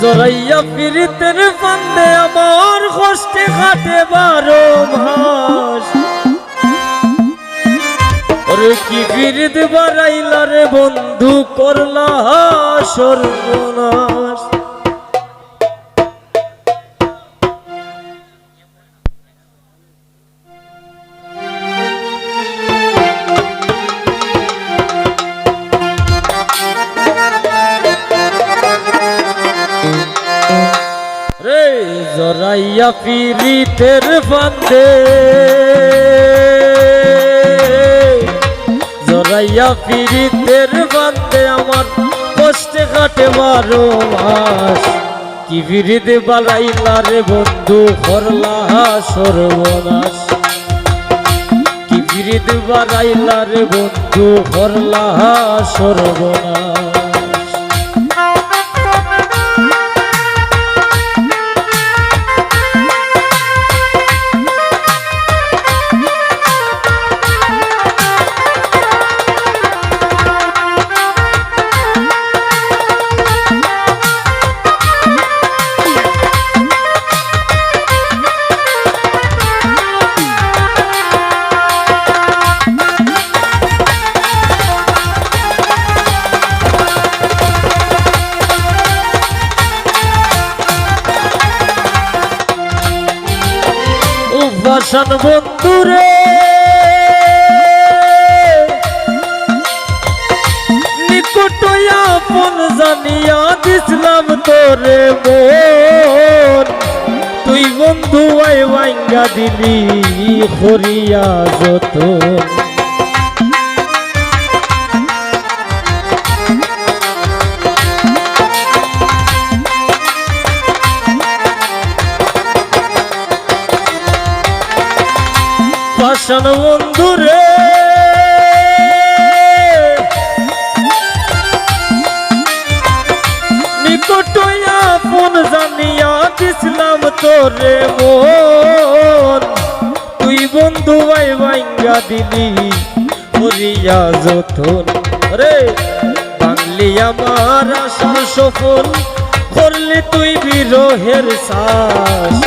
জড়াইয়া পিরিতের ফান্দে আমার কষ্টে কাটে 12 মাস। ওরে কি পিরিত বাড়াইলা রে বন্ধু, করলা সর্বনাশ। জড়াইয়া পিরিতের ফান্দে, জড়াইয়া পিরিতের ফান্দে আমার কষ্টে কাটে 12 মাস। কি পিরিত বাড়াইলা রে বন্ধু, করলা সর্বনাশ। কি পিরিত বাড়াইলা রে বন্ধু, করলা সর্বনাশ। ভাষণ বন্ধুরে নিকট আপন জানিয়া দিছিলাম তোরে মন, তুই বন্ধু আই ভাঙ্গা দিলি হরিয়া যতন। ভাষণ বন্ধুরে নিকট আপন জানিয়া দিছিলাম তোরে মন, তুই বন্ধু আই ভাঙ্গা দিলি হরিয়া যতন। রে বাংলি আমার আশা সফল, করলি তুই বিরহের শ্বাস।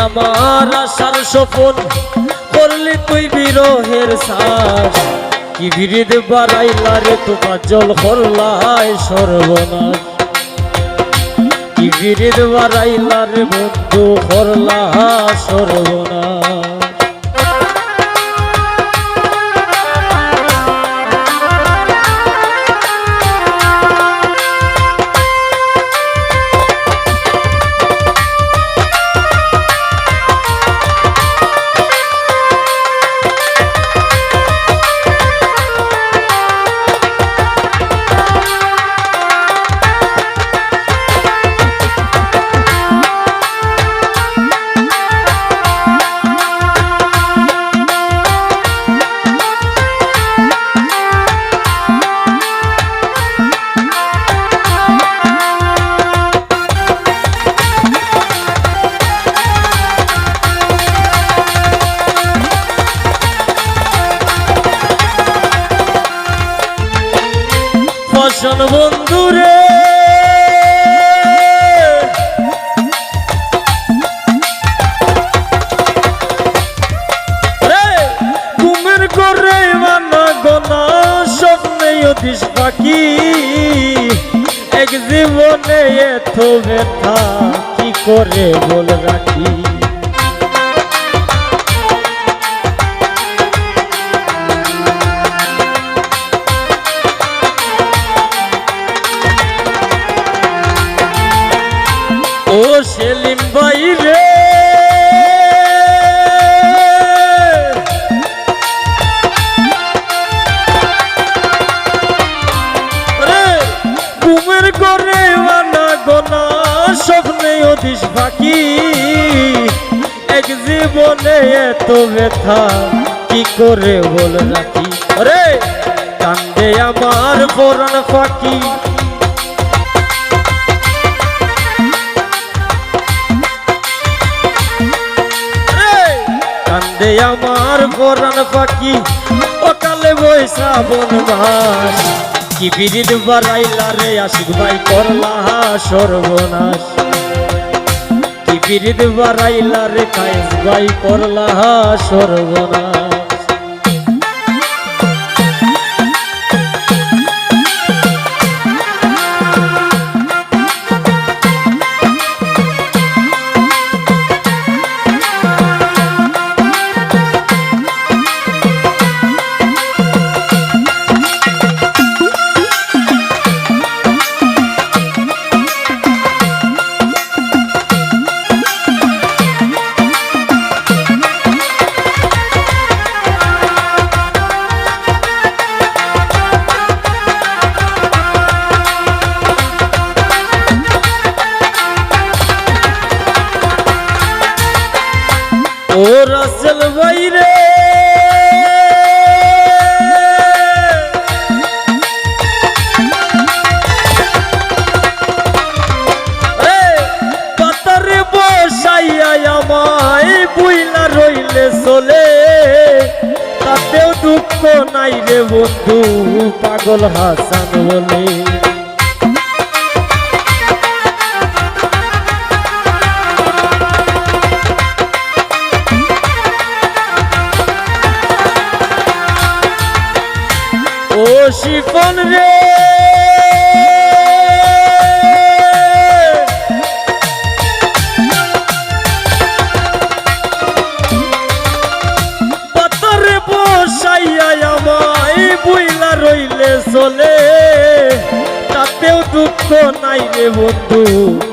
আমার আশার সফল, করলি তুই বিরহের শ্বাস। কি বিরিদ বাড়াইলা রে তোমার জল করলাই সর্বনাশ। কি বিরিদ বাড়াইলা রে বন্ধু, করলা সর্বনাশ। ভাষণ বন্ধুরে ঘুমের করে বানা গোনা স্বপ্নে অতিশ পাখি, এক জীবনে এত ব্যথা কি করে বল রাখি। ও সেলিম ভাই রে ঘুমের করে বানা গোনা স্বপ্নে অতিশ পাখি, এক জীবনে এত ব্যথা কি করে বল রাখি। রে কান্দে আমার পরাণ পাখি, কান্দে আমার পরাণ পাখি, অকালে বই শ্রাবণ মাস কি বিরিদ বাড়াইলা রে আশিক ভাই করলা সর্বনাশ কি বিরিদ বাড়াইলা রে কায়েস ভাই করলা সর্বনাশ ও রাসেল ভাই রে পাতারে বসাইয়া আমায় বুইলা রইলে চলে তাতেও দুঃখ নাই রে বন্ধু পাগল হাসান বলে ও শিফন রে পাতারে বসাইয়া আমায় বুইলা রইলে চলে তাতেও দুঃখ নাই রে বন্ধু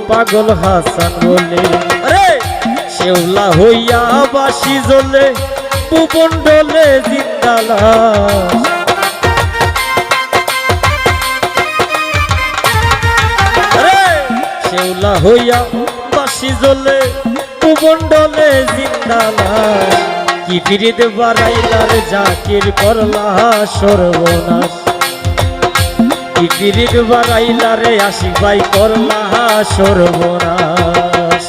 পাগল হাসান বলে আরে শেওলা হইয়া বাসি জ্বলে ভুবন ডলে জিন্দালাস শেওলা হইয়া বাসি জ্বলে ভুবন ডলে জিন্দালাস কি বিরিদ বাড়াইলার জাকির করলা সর্বনাশ কি বিরিদ বাড়াইলারে আশিক ভাই করলা সর্বনাশ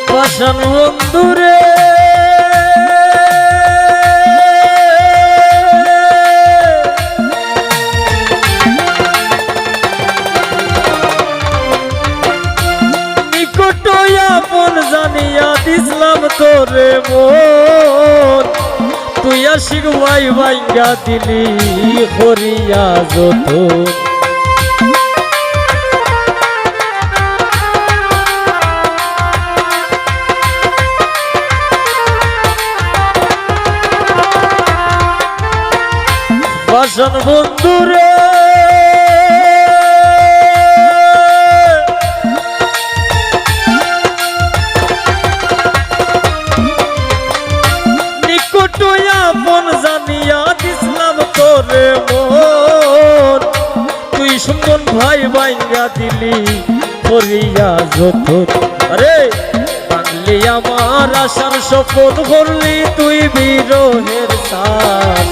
পাশান বন্ধুরে নিকট আপন জানিয়া দিসলাম তোরে মন তুই আশিক ভাই ভাইঙ্গা দিলি হরিয়া যত পাশান বন্ধুরে নিকট আপন জানিয়া দিসলাম তোরে মন তুই সুমন ভাই ভাইঙ্গা দিলি করিয়া যত আরে বাংলি আমার আশার সফল করলি তুই বিরহের শ্বাস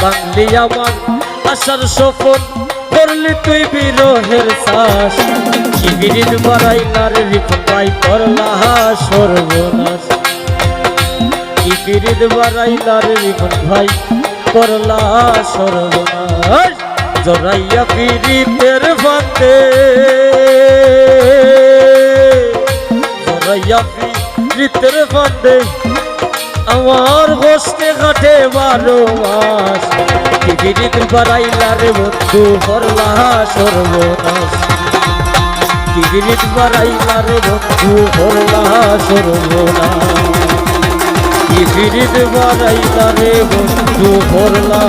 বাংলি আমার আশার সফল করলি তুই বিরহের শ্বাস কি বিরিদ বাড়াইলার রিপন ভাই করলা সর্বনাশ কি বিরিদ বাড়াইলার রিপন ভাই করলা সর্বনাশ জড়াইয়া পিরিতের ফাঁদে জড়াইয়া পিরিতের ফাঁদে আমার বসতে কাটে 12 মাস কি বিরিদ বাড়াইলার বন্ধু করলা সর্বনাশ কি বিরিদ বাড়াইলার বন্ধু করলা সর্বনাশ কি ফিরিত বাড়াইলা রে বন্ধু ভরলা